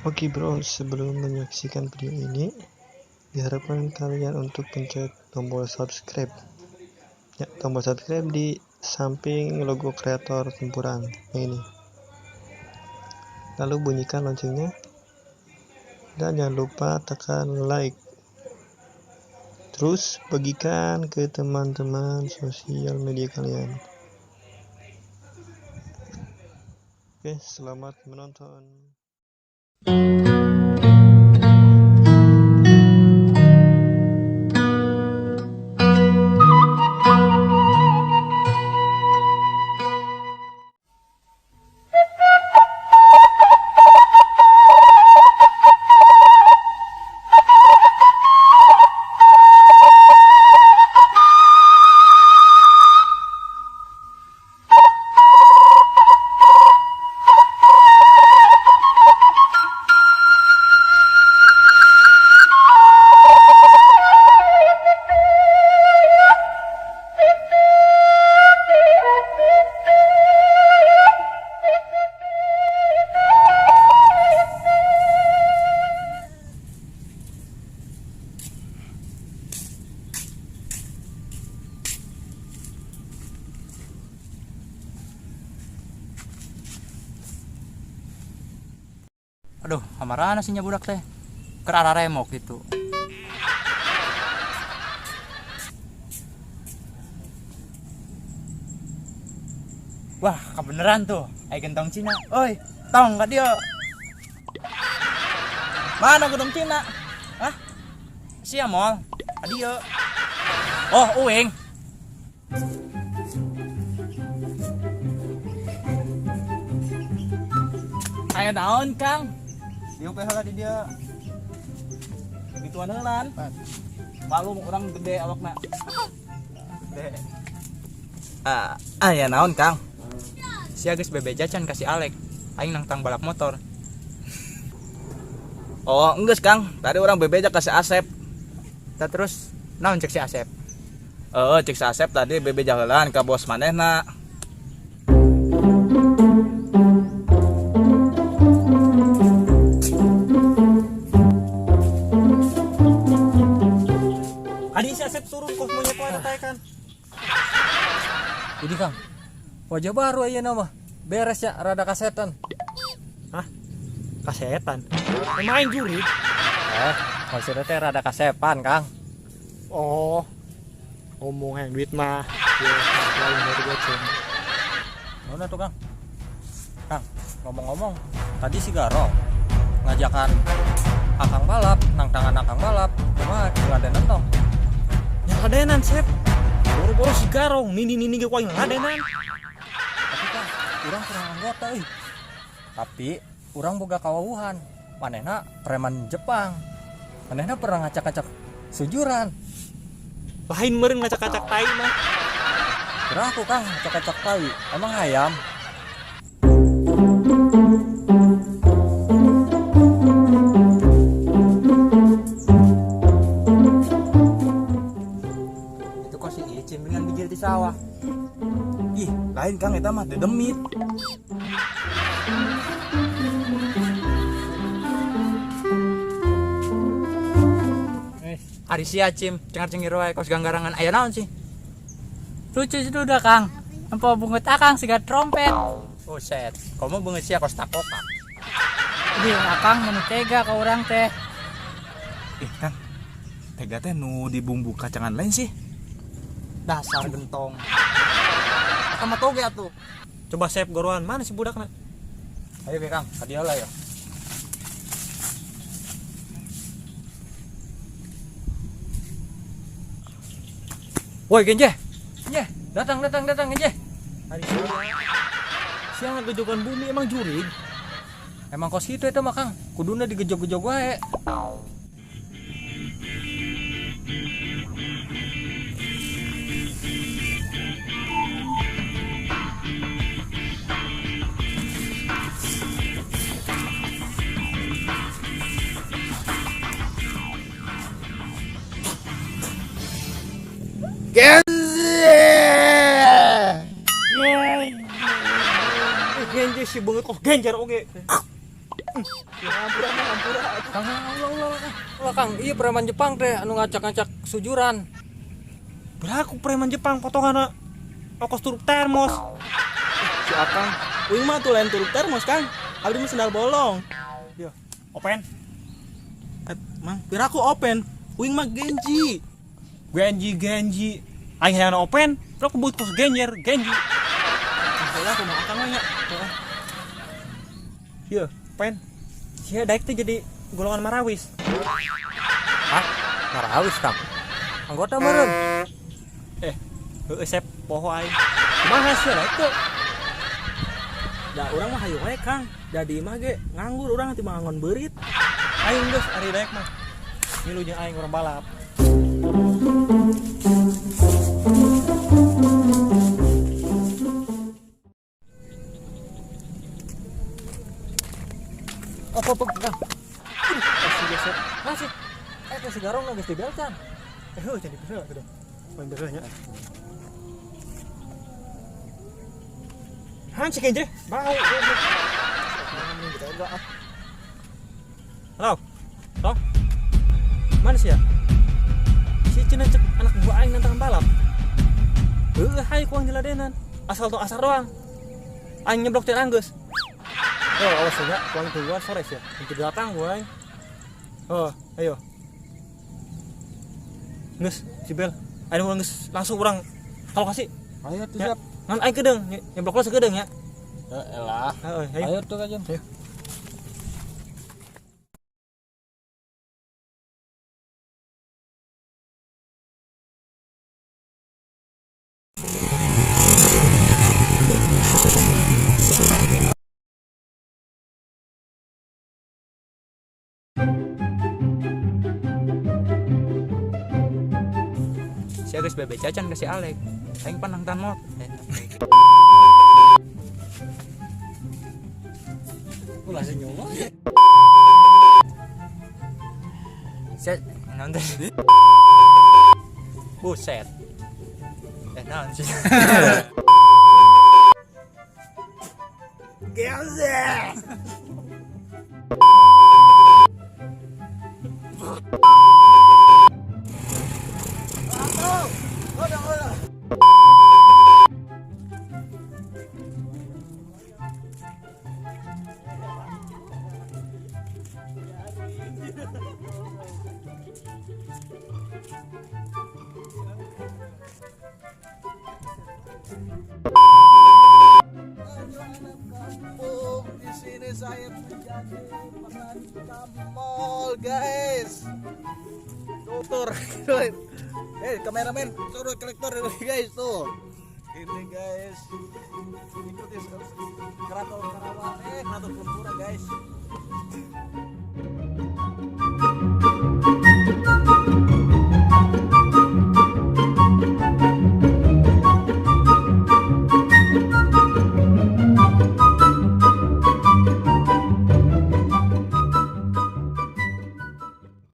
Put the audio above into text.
Oke bro, sebelum menyaksikan video ini, diharapkan kalian untuk pencet tombol subscribe. Ya, tombol subscribe di samping logo kreator Tempuran yang ini. Lalu bunyikan loncengnya, dan jangan lupa tekan like. Terus bagikan ke teman-teman sosial media kalian. Oke, selamat menonton. Aduh, amarana sih budak teh. Kerara remok gitu. Wah, kebeneran tuh. Ai gentong Cina. Oi, tong enggak dia? Mana gentong Cina? Hah? Sia mall. Adio. Oh, uing. Ayo daun, Kang. Dia heula di dia. Gituan heulan. Malu orang gede awakna. Gede. Ya naon, Kang? Sia geus bebeja can kasih Alek. Aing nang balap motor. Oh, enggeus, Kang. Tadi orang bebeja kasih Asep. Kita terus naon cek si Asep? Cek si Asep tadi bebeja heulan ka bos manehna. Adi si Asep turun kos monyet wae kan. Jadi Kang, wajah baru aja nama. Beres ya, rada kasetan. Hah? Kasetan? Main juri? Maksudnya teh rada kasepan Kang. Oh, ngomong yang duit mah. Lain dari goceng. Mana tuh Kang? Kang, ngomong-ngomong, tadi si Garo ngajakan akang balap, nang tangan akang balap. Cuma ngeladenan tong. Yang ladenan, Sep. Boro-boro si Garong, nini ge kuaing ladenan. Tapi Kang, urang kurang anggota euy. Tapi urang boga kawawuhan. Manehna preman Jepang. Manehna pernah ngacak-ngacak sujuran. Lain meureun ngacak-ngacak tai mah. Kira aku Kang ngacak-ngacak tai. Emang ayam. Itu kok si Icin dengan bijil di sawah. Ih, lain Kang eta mah dedemit. Ari si Acim, cengar-cengir wae kos ganggarangan aya naon sih? Lucu sih udah Kang. Empo bungut akang siga trompet. Oh set, komo beungeut sia kos takoka. Jadi akang menu tega ka urang teh. Kang. Tega teh nu dibumbu kacangan lain sih. Dasar gentong. Akang mah toge atuh. Coba Sep goroan, mana si budakna? Ayo ge Kang, ka dieu lah ya. Woi Genje. Genje, datang Genje. Hari siang ngegejogan bumi emang jurig. Emang kos itu mah Kang, kuduna digejog-gejog wae. Genje si beungeut kok genjar oge. Ampura. Kang, Allah Kang, iya preman Jepang teh anu ngacak-ngacak sujuran. Beraku preman Jepang potongan ongkos turuk termos. Si Akang, uing mah tuh lain turuk termos Kang. Abdi mah sendal bolong. Iya. Open. Mang, beraku open. Uing mah Genji. Genji. Aing hayang open, terus aku butuh Genji. Masalah aku mah Akang mah nya. Iya, open. Sia daek teh jadi golongan marawis. Hah? Marawis Kang. Anggota meureun. Heueuh sep poho aing. Kumaha sia daek teh? Da urang mah hayu we Kang. Jadi mah ge nganggur urang ti mangon beurit. Aing geus ari daek mah. Milu jeung aing urang balap. Apa Kang? Masih geser. Masih. Teh si garong geus dibelcan. Heueuh jadi bener atuh. Poin bener nya. Hancik aja, bau. Halo, Tong. Mana sih ya? Si Cina cek anak gua aing nantang balap. Hai kuang jeladenan. Asal tong asar doang. Aing nyeblok teh anggeus. Oh, awas ya, kuang keluar sore sih. Untuk datang gua aing. Oh, ayo. Geus, si Bel. Ayo geus langsung urang kalau kasih. Ayo tuh Ya. siap. Ngan aing kedeung, nyeblok lo sekedeung ya. Ya elah. Ayo. Ayo tuh aja. Ayo. Saya geus bebe cacan kasih Alek. Aing panang tan mot. Ulah senyum. Saya nonton. Buset. Naon sih? Gelse. Di sini saya menjadi pengancam mall, guys. Tutur, kameramen, suruh kolektor dulu, guys, tuh. Ini guys, ikuti keraton Karawang, keraton Pura, guys.